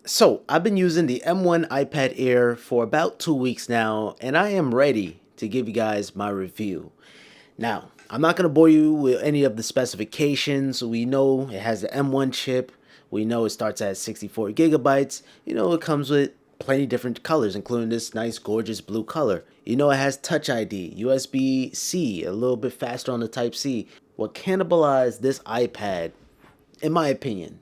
So, I've been using the M1 iPad Air for about 2 weeks now, and I am ready to give you guys my review. Now, I'm not going to bore you with any of the specifications. We know it has the M1 chip. We know it starts at 64 gigabytes. You know, it comes with plenty different colors, including this nice, gorgeous blue color. You know, it has Touch ID, USB-C, a little bit faster on the Type-C. What cannibalized this iPad, in my opinion,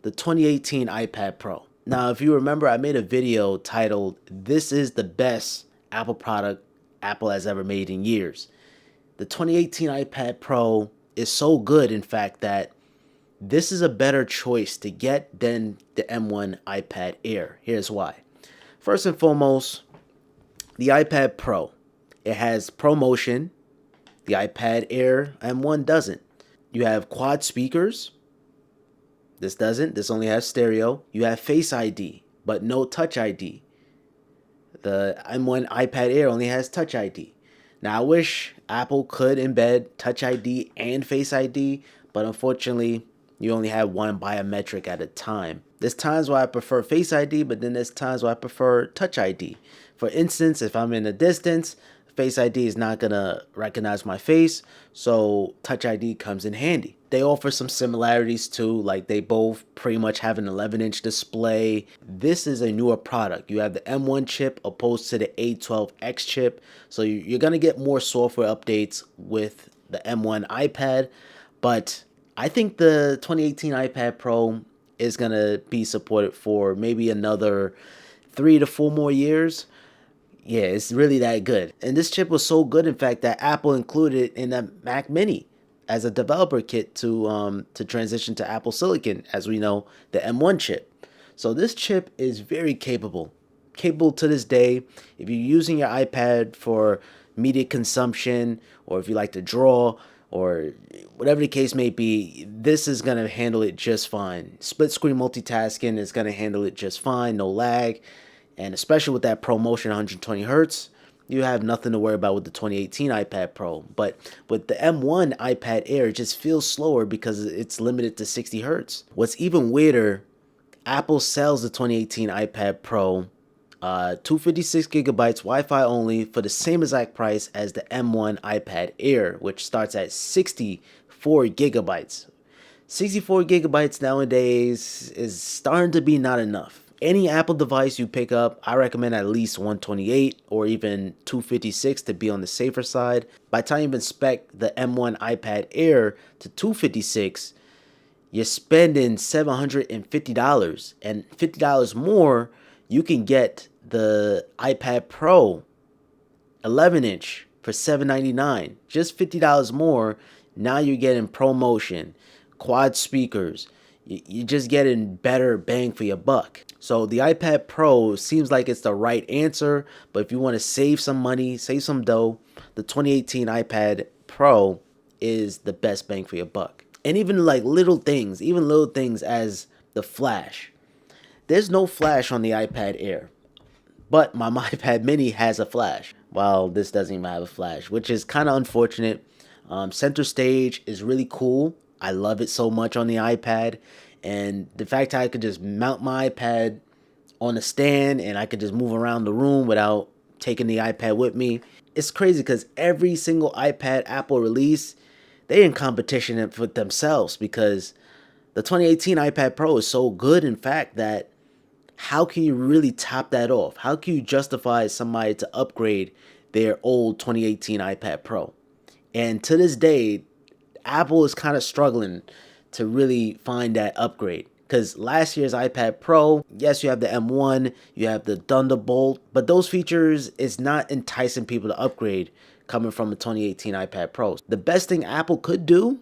the 2018 iPad Pro. Now, if you remember, I made a video titled, "This is the best Apple product Apple has ever made in years." The 2018 iPad Pro is so good, in fact, that this is a better choice to get than the M1 iPad Air. Here's why. First and foremost, the iPad Pro. It has ProMotion. The iPad Air M1 doesn't. You have quad speakers. This doesn't. This only has stereo. You have Face ID, but no Touch ID. The M1 iPad Air only has Touch ID. Now, I wish Apple could embed Touch ID and Face ID, but unfortunately, you only have one biometric at a time. There's times where I prefer Face ID, but then there's times where I prefer Touch ID. For instance, if I'm in a distance, Face ID is not going to recognize my face, so Touch ID comes in handy. They offer some similarities too, like they both pretty much have an 11-inch display. This is a newer product. You have the M1 chip opposed to the A12X chip, so you're going to get more software updates with the M1 iPad, but I think the 2018 iPad Pro is going to be supported for maybe another 3 to 4 more years. Yeah, it's really that good. And this chip was so good, in fact, that Apple included it in the Mac Mini as a developer kit to transition to Apple Silicon, as we know, the M1 chip. So this chip is very capable. Capable to this day. If you're using your iPad for media consumption, or if you like to draw, or whatever the case may be, this is going to handle it just fine. Split screen multitasking is going to handle it just fine, no lag. And especially with that ProMotion 120 hertz, you have nothing to worry about with the 2018 iPad Pro. But with the M1 iPad Air, it just feels slower because it's limited to 60 hertz. What's even weirder, Apple sells the 2018 iPad Pro 256 gigabytes Wi-Fi only for the same exact price as the M1 iPad Air, which starts at 64 gigabytes. 64 gigabytes nowadays is starting to be not enough. Any Apple device you pick up, I recommend at least 128 or even 256 to be on the safer side. By the time you even spec the M1 iPad Air to 256, you're spending $750, and $50 more, you can get the iPad Pro 11-inch for $799. Just $50 more. Now you're getting ProMotion, quad speakers. You're just getting better bang for your buck. So the iPad Pro seems like it's the right answer, but if you want to save some money, save some dough, the 2018 iPad Pro is the best bang for your buck. And even like little things as the flash. There's no flash on the iPad Air, but my iPad Mini has a flash, while this doesn't even have a flash, which is kind of unfortunate. Center stage is really cool. I love it so much on the iPad, and the fact that I could just mount my iPad on a stand and I could just move around the room without taking the iPad with me. It's crazy because every single iPad Apple release, they're in competition with themselves, because the 2018 iPad Pro is so good, in fact, that how can you really top that off? How can you justify somebody to upgrade their old 2018 iPad Pro? And to this day, Apple is kind of struggling to really find that upgrade. Because last year's iPad Pro, yes, you have the M1, you have the Thunderbolt, but those features is not enticing people to upgrade coming from a 2018 iPad Pro. The best thing Apple could do,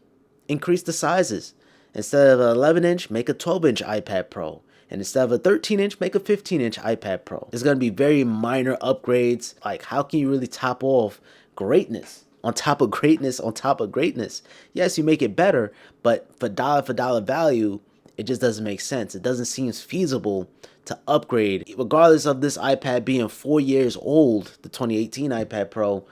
increase the sizes. Instead of an 11-inch, make a 12-inch iPad Pro. And instead of a 13-inch, make a 15-inch iPad Pro. It's going to be very minor upgrades. Like, how can you really top off greatness? On top of greatness, on top of greatness. Yes, you make it better, but for dollar value, it just doesn't make sense. It doesn't seem feasible to upgrade. Regardless of this iPad being 4 years old, the 2018 iPad Pro,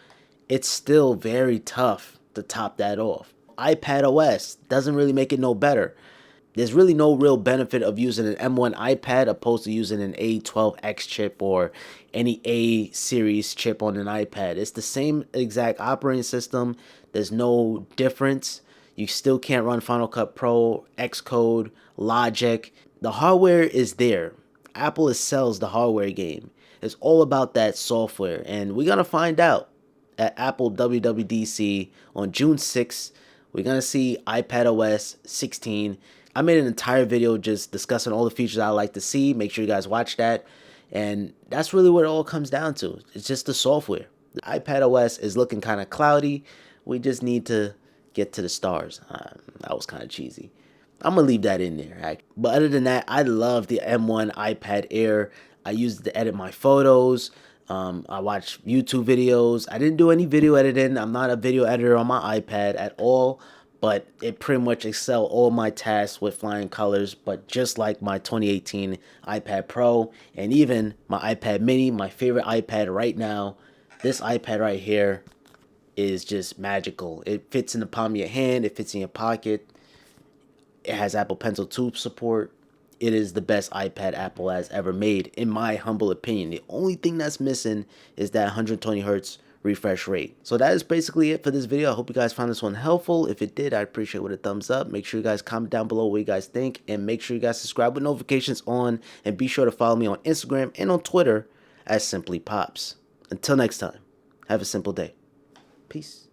it's still very tough to top that off. iPadOS doesn't really make it no better. There's really no real benefit of using an M1 iPad opposed to using an A12X chip or any A series chip on an iPad. It's the same exact operating system. There's no difference. You still can't run Final Cut Pro, Xcode, Logic. The hardware is there. Apple sells the hardware game. It's all about that software, and we're gonna find out at Apple WWDC on June 6th. We're gonna see iPadOS 16. I made an entire video just discussing all the features I like to see. Make sure you guys watch that. And that's really what it all comes down to. It's just the software. The iPadOS is looking kind of cloudy. We just need to get to the stars. That was kind of cheesy. I'm gonna leave that in there. But other than that, I love the M1 iPad Air. I use it to edit my photos. I watch YouTube videos. I didn't do any video editing. I'm not a video editor on my iPad at all, but it pretty much excel all my tasks with flying colors. But just like my 2018 iPad Pro and even my iPad mini, my favorite iPad right now, this iPad right here is just magical. It fits in the palm of your hand. It fits in your pocket. It has Apple Pencil 2 support. It is the best iPad Apple has ever made, in my humble opinion. The only thing that's missing is that 120 hertz refresh rate. So that is basically it for this video. I hope you guys found this one helpful. If it did, I appreciate it with a thumbs up. Make sure you guys comment down below what you guys think, and make sure you guys subscribe with notifications on, and be sure to follow me on Instagram and on Twitter as Simplypops. Until next time, have a simple day. Peace.